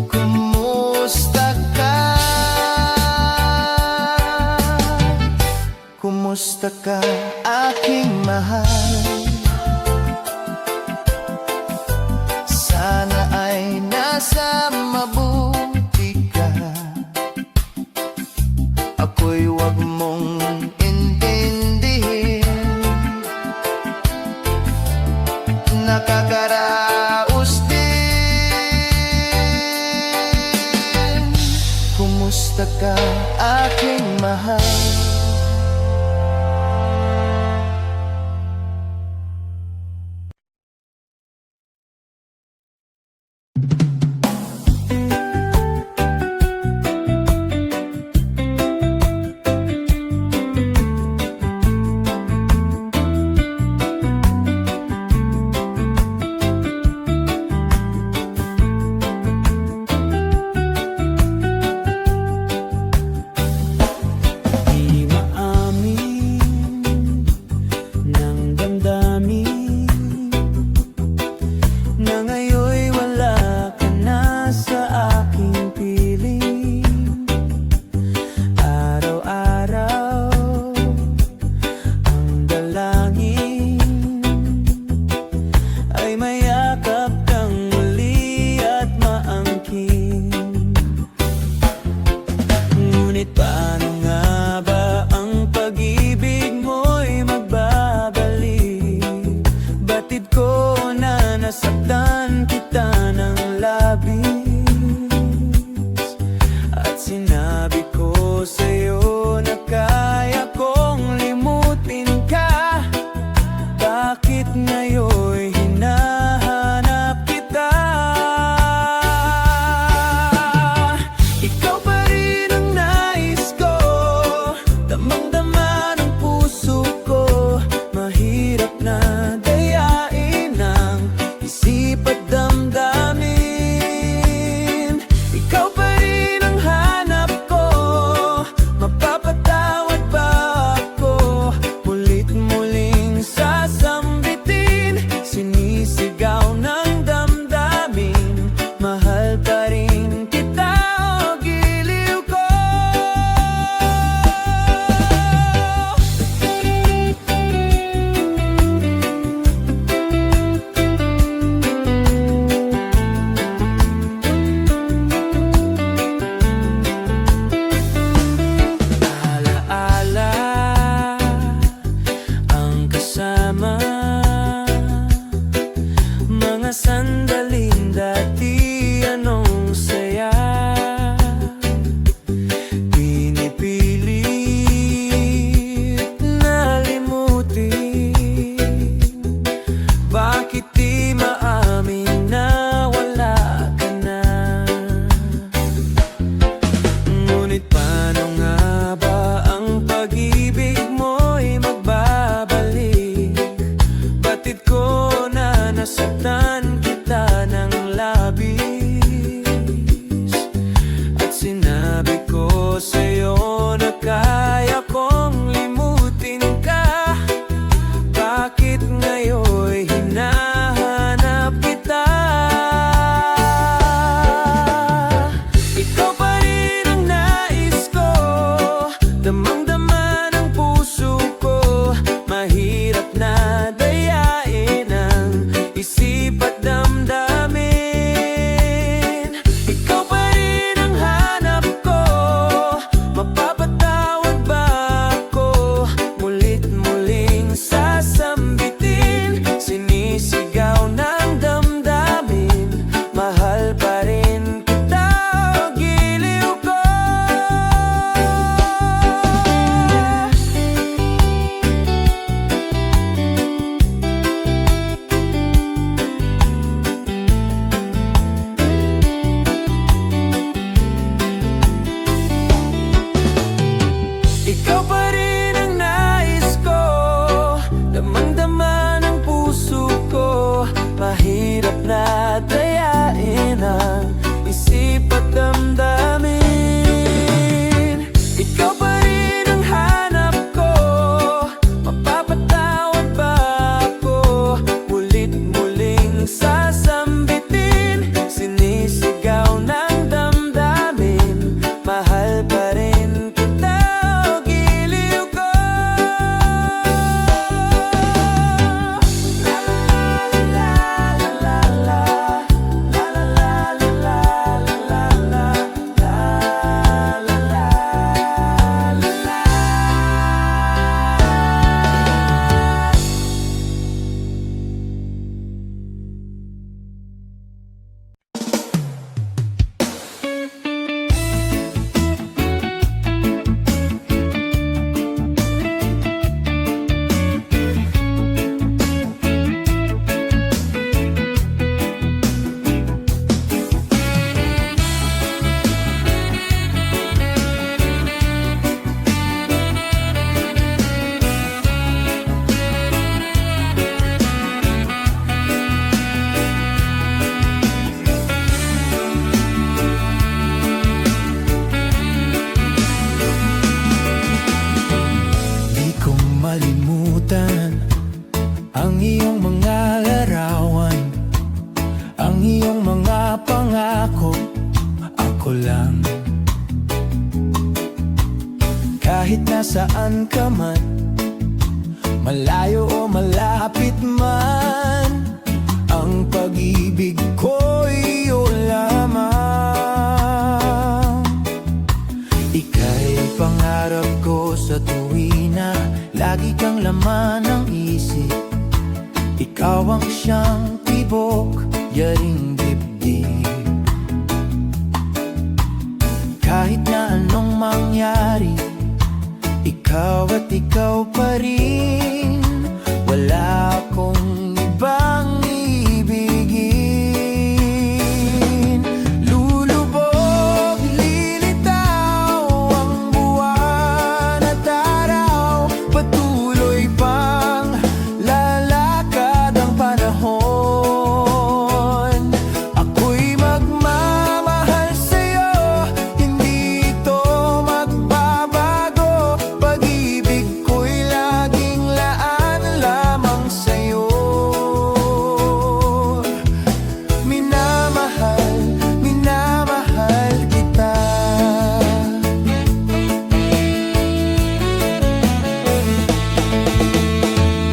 Kumusta ka? Kumusta ka, aking mahal? Sana ay nasa mabuti ka. Ako'y wag mong intindihin, nakakaraos din. Kumusta ka, aking mahal? Di maamin ng damdamin na ngayon'y wala ka na sa aking piling. Araw-araw ang dalangin ay mayakap kang muli at maangkin. Ngunit paano nga ba ang pag-ibig mo'y magbabalik? Batid ko na nasaktan kita ng labis, at sinabi ko sa'yo na kaya kong limutin ka. Bakit ngayon'y hinahanap kita? Ikaw pa rin ang nais ko, sandaling dati anong saya. Pinipilit na limutin. Bakit di maamin na wala ka na? Ngunit paano nga ba ang pag-ibig mo'y magbabalik? Batid ko na nasaktan kita ng labis, at sinabi ko sa'yo na kaya kong limutin ka. Bakit ngayon'y hinahanap kita? Ikaw pa rin ang nais ko, damang-dama ng puso ko. Mahirap na dayain ang isip at damdamin. Ikaw pa rin ang hanap ko, mapapatawad ba ako? Mulit-muling sasambitin, sinisigaw ng damdamin. Mahal pa rin kita, o giliw ko. Ikaw pa rin ang nais ko, damang-dama ng puso ko. Mahirap na dayain ang isip at damdamin. Ikaw pa rin ang hanap ko, mapapatawad ba ako? Mulit-muling sasambitin, sinisigaw ng damdamin. Mahal pa rin kita, o giliw ko. Di ko malimutan ang iyong mga larawan, ang iyong mga pangako. Ako lang, kahit nasaan ka man, malayo o malapit man, ang pag-ibig ko'y iyo lamang. Ika'y pangarap ko sa tuwina, lagi kang laman ng isip. Ikaw ang siyang tibok, yaring dibdib. Kahit na anong mangyari, ikaw at ikaw pa rin. Wala akong ibang ibigin. Lulubog, lilitaw ang buwan at araw. Patuloy pang lalakad ang panahon. Ako'y magmamahal sa'yo, hindi ito magbabago. Pag-ibig ko'y laging laan lamang sa'yo. Minamahal, minamahal kita.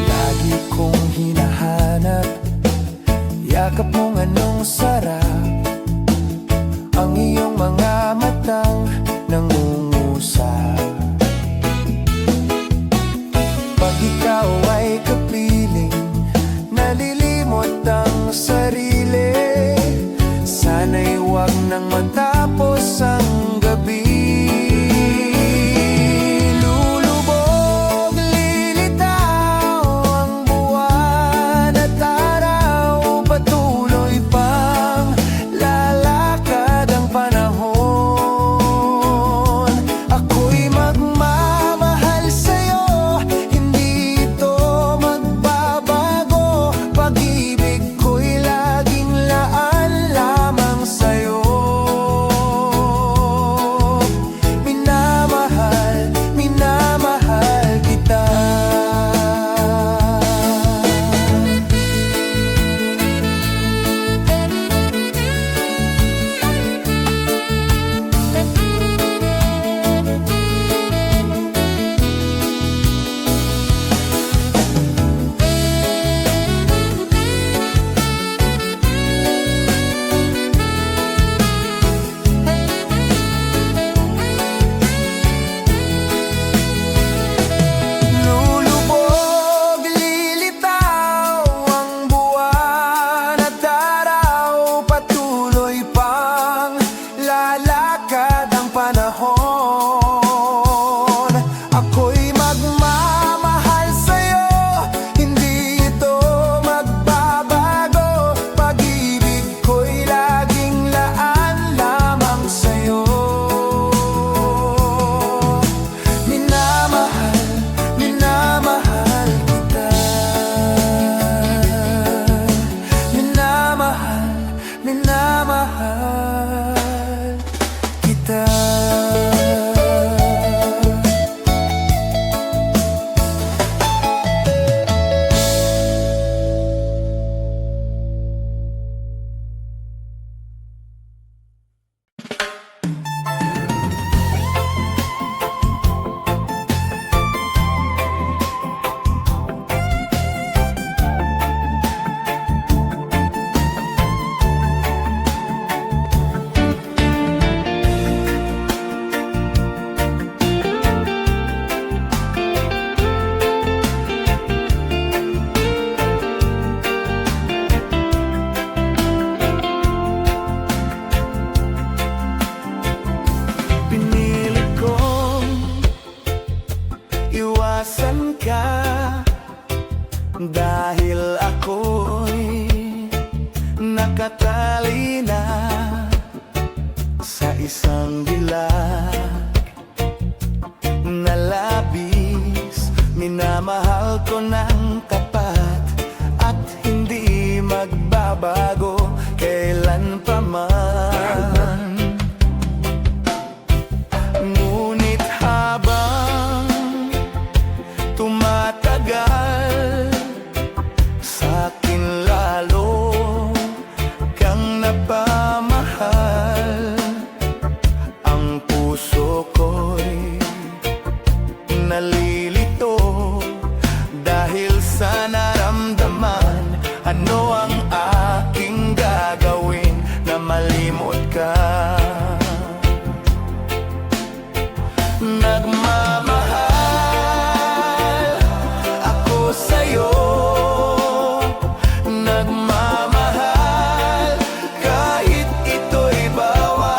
Lagi kong hinahanap yakap mong anong sarap, ang iyong mga matang nangungusap. Pag ikaw ay kapiling, nalilimot ang sarili. minamahal kita. Pinilit kong iwasan ka dahil ako'y nakatali na sa isang dilag na labis. Minamahal ko ng tapat at hindi magbabago kailan pa man. Ngunit habang tumatagal, sa'kin lalo kang napamahal. Ang puso ko'y nalilito dahil sa naramdaman. Ano ang aking gagawin na malimot ka? Nagmamahal ako sa'yo, nagmamahal kahit ito'y bawal.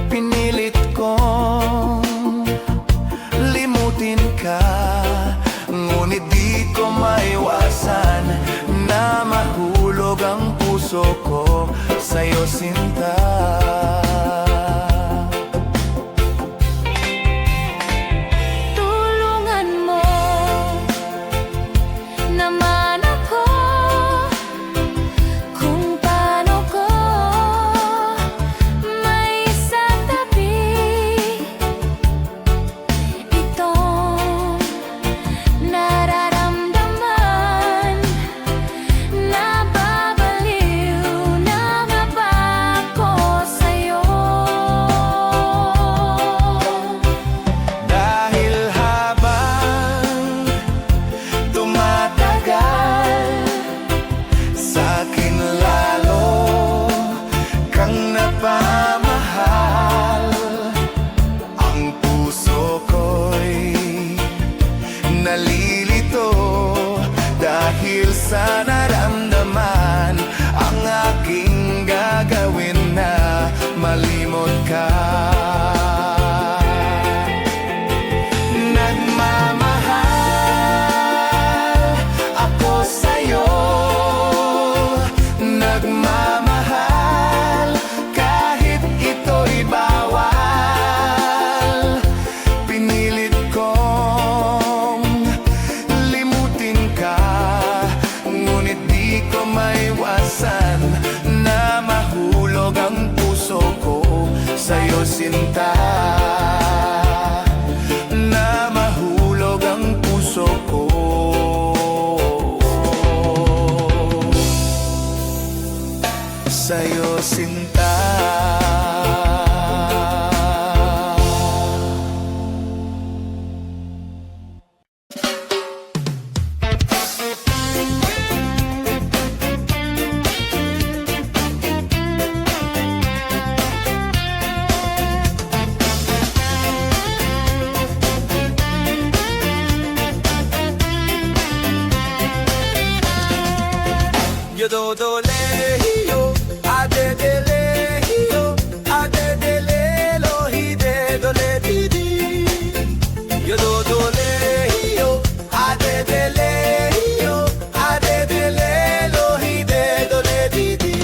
Pinilit kong limutin ka, ngunit di ko maiwasan na mahulog ang puso ko sa'yo, sinta. Tulungan mo naman ako kung paano ko may isatabi itong nararamdaman. Nababaliw na nga ba ako sa'yo? Dahil habang tumatagal, sa'kin lalo kang napamahal. Ang puso ko'y nalilito dahil sa naramdaman. Ang aking gagawin na malimot ka. Nagmamahal ako sa'yo, nagmamahal kahit ito'y bawal. Pinilit kong limutin ka, ngunit di ko maiwasan na mahulog ang puso ko sa'yo, sinta. Na mahulog ang puso ko sa'yo, sinta. Yo do do le yo, a de le yo, a de le lo hi de do le di di. Yo do do le yo, a de le yo, a de le lo hi de do le di di.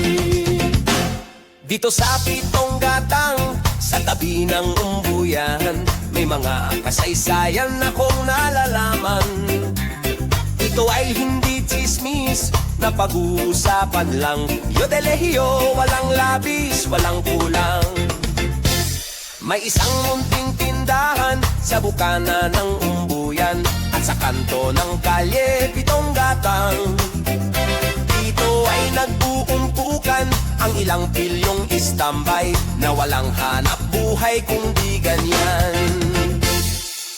Dito sa pitong gatang, sa tabi ng umbuyan, may mga kasaysayan akong nalalaman. Ito ay hindi chismis, na pag-uusapan lang. Yodelehiyo, walang labis, walang kulang. May isang munting tindahan sa bukana ng umbuyan at sa kanto ng kalye, pitong gatang. Dito ay nag-uumpukan ang ilang pilyong istambay na walang hanap buhay kung di ganyan.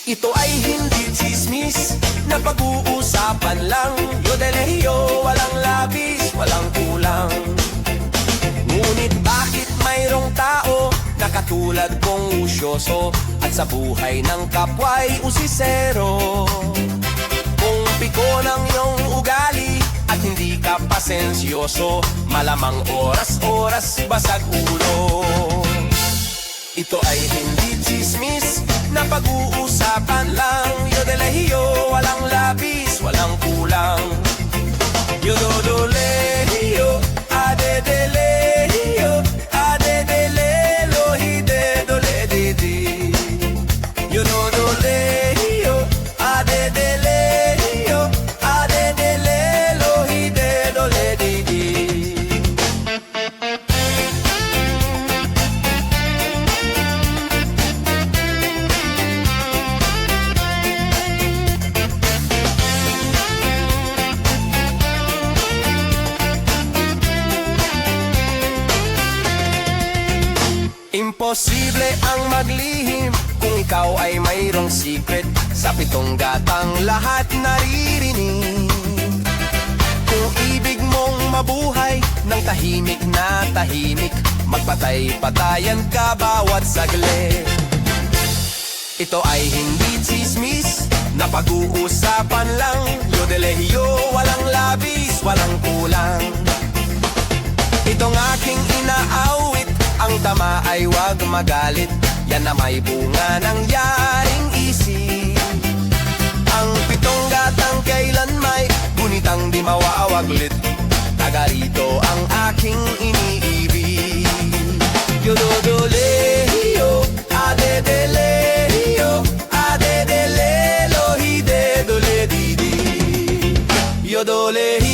Ito ay hindi chismis na pag-uusapan lang. Yodelehiyo, walang labis, walang kulang. Ngunit bakit mayroong tao na katulad kong usyoso at sa buhay ng kapwa'y usisero? Kung piko ng iyong ugali at hindi ka pasensyoso, malamang oras-oras basag ulo. Ito ay hindi chismis na pag-uusapan lang. Yodelehiyo, walang labis, walang kulang. Yododolehiyo, adedelehiyo, adedelelo, hidedoledidi. Yododolehiyo, adedelehiyo, adedelelo, hidedoledidi. Imposible ang maglihim kung ikaw ay mayroong secret. Sa pitong gatang lahat naririnig. Kung ibig mong mabuhay ng tahimik na tahimik, magpatay-patayan ka bawat saglit. Ito ay hindi chismis na pag-uusapan lang. Yodelehiyo, walang labis, walang kulang. Itong aking inaawit, ang tama ay wag magalit. Yan na may bunga ng yaring isip. Ang pitong gatang kailan may gunitang di mawawaglit. Taga rito ang aking iniibig. Yododolehiyo, adedelehiyo, adedelelo, hidedoledidi. Yodolehiyo,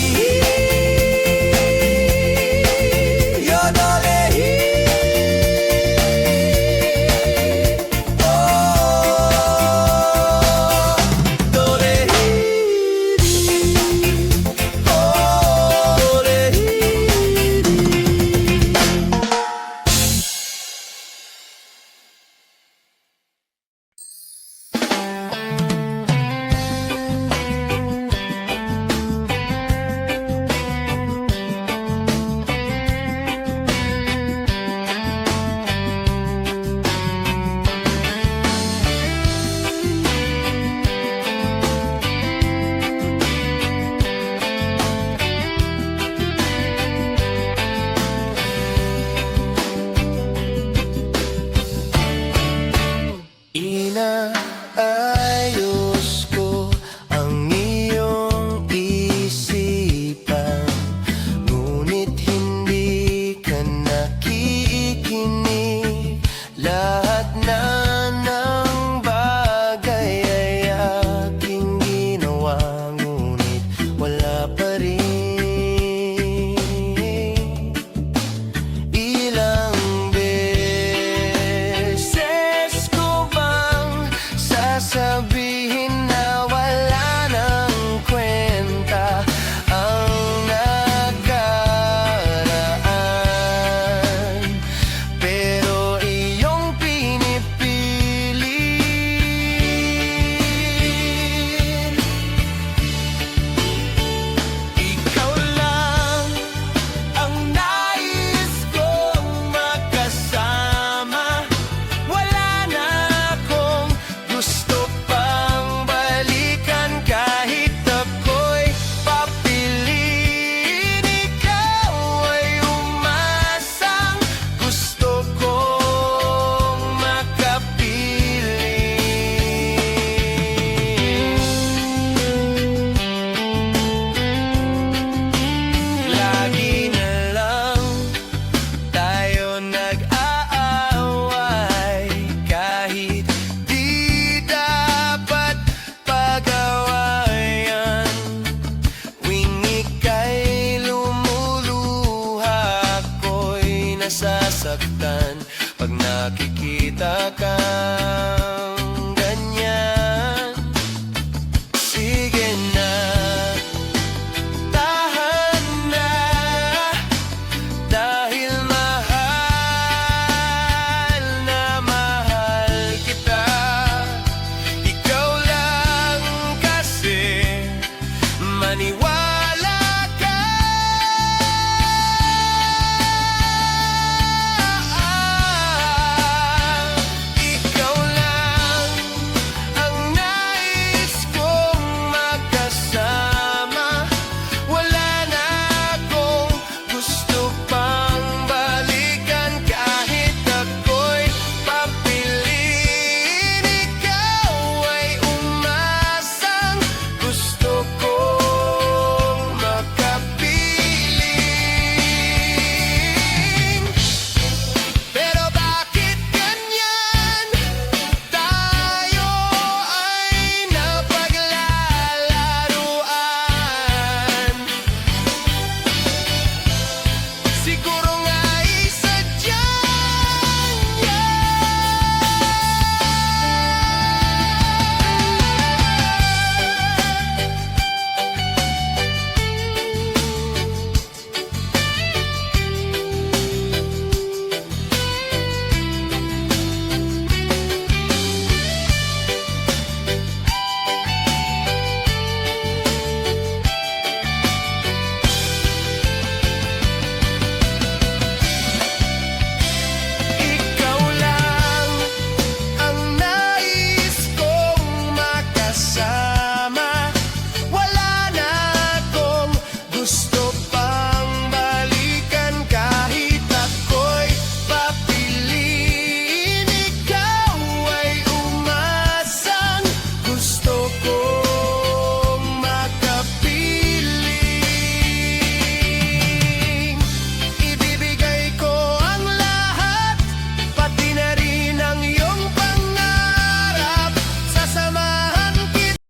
nasasaktan pag nakikita ka.